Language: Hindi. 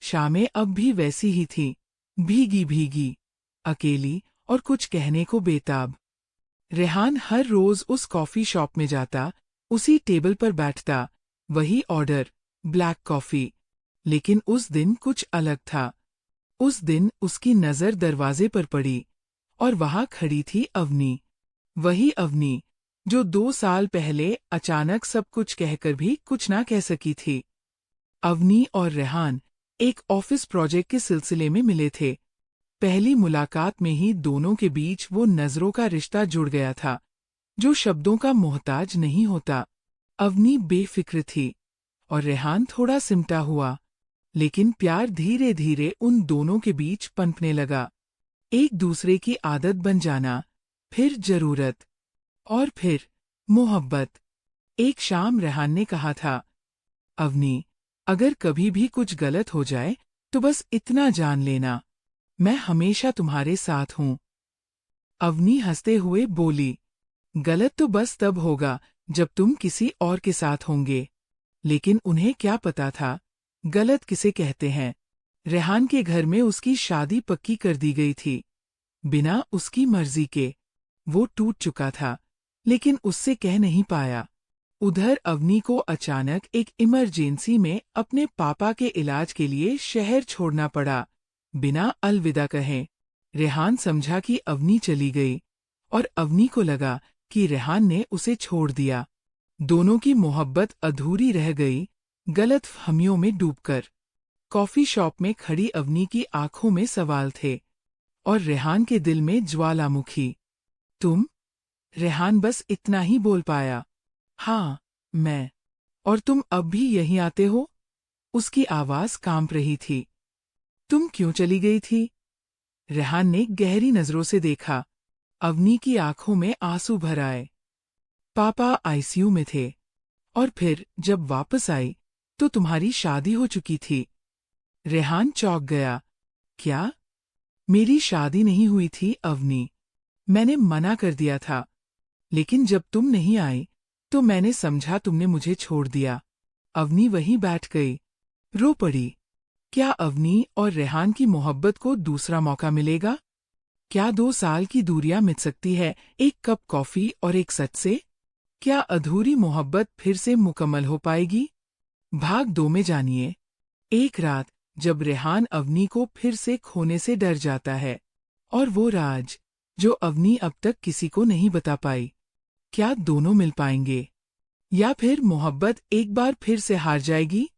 शामें अब भी वैसी ही थीं, भीगी भीगी, अकेली और कुछ कहने को बेताब। रेहान हर रोज उस कॉफी शॉप में जाता, उसी टेबल पर बैठता, वही ऑर्डर, ब्लैक कॉफी। लेकिन उस दिन कुछ अलग था। उस दिन उसकी नजर दरवाजे पर पड़ी, और वहां खड़ी थी अवनी। वही अवनी, जो 2 साल पहले अचानक सब कुछ कहकर भी कुछ ना कह सकी थी। अवनी और रेहान एक ऑफिस प्रोजेक्ट के सिलसिले में मिले थे। पहली मुलाकात में ही दोनों के बीच वो नजरों का रिश्ता जुड़ गया था, जो शब्दों का मोहताज नहीं होता। अवनी बेफिक्र थी, और रेहान थोड़ा सिमटा हुआ, लेकिन प्यार धीरे धीरे उन दोनों के बीच पनपने लगा। एक दूसरे की आदत बन जाना, फिर जरूरत, और फिर मोहब्बत। एक शाम रेहान ने कहा था, अवनी, अगर कभी भी कुछ गलत हो जाए तो बस इतना जान लेना, मैं हमेशा तुम्हारे साथ हूं। अवनी हंसते हुए बोली, गलत तो बस तब होगा जब तुम किसी और के साथ होंगे। लेकिन उन्हें क्या पता था, गलत किसे कहते हैं। रेहान के घर में उसकी शादी पक्की कर दी गई थी, बिना उसकी मर्जी के। वो टूट चुका था, लेकिन उससे कह नहीं पाया। उधर अवनी को अचानक एक इमरजेंसी में अपने पापा के इलाज के लिए शहर छोड़ना पड़ा, बिना अलविदा कहे। रेहान समझा कि अवनी चली गई, और अवनी को लगा कि रेहान ने उसे छोड़ दिया। दोनों की मोहब्बत अधूरी रह गई, गलतफहमियों में डूबकर। कॉफी शॉप में खड़ी अवनी की आंखों में सवाल थे, और रेहान के दिल में ज्वालामुखी। तुम? रेहान बस इतना ही बोल पाया, हाँ, मैं। और तुम अब भी यहीं आते हो? उसकी आवाज कांप रही थी। तुम क्यों चली गई थी? रेहान ने गहरी नजरों से देखा। अवनी की आंखों में आंसू भर आए। पापा आईसीयू में थे, और फिर जब वापस आई तो तुम्हारी शादी हो चुकी थी। रेहान चौंक गया। क्या? मेरी शादी नहीं हुई थी अवनी। मैंने मना कर दिया था, लेकिन जब तुम नहीं आई तो मैंने समझा तुमने मुझे छोड़ दिया। अवनी वहीं बैठ गई, रो पड़ी। क्या अवनी और रेहान की मोहब्बत को दूसरा मौका मिलेगा? क्या 2 साल की दूरियां मिट सकती है एक कप कॉफी और एक सच से? क्या अधूरी मोहब्बत फिर से मुकम्मल हो पाएगी? भाग 2 में जानिए। एक रात जब रेहान अवनी को फिर से खोने से डर जाता है, और वो राज जो अवनी अब तक किसी को नहीं बता पाई। क्या दोनों मिल पाएंगे, या फिर मोहब्बत एक बार फिर से हार जाएगी?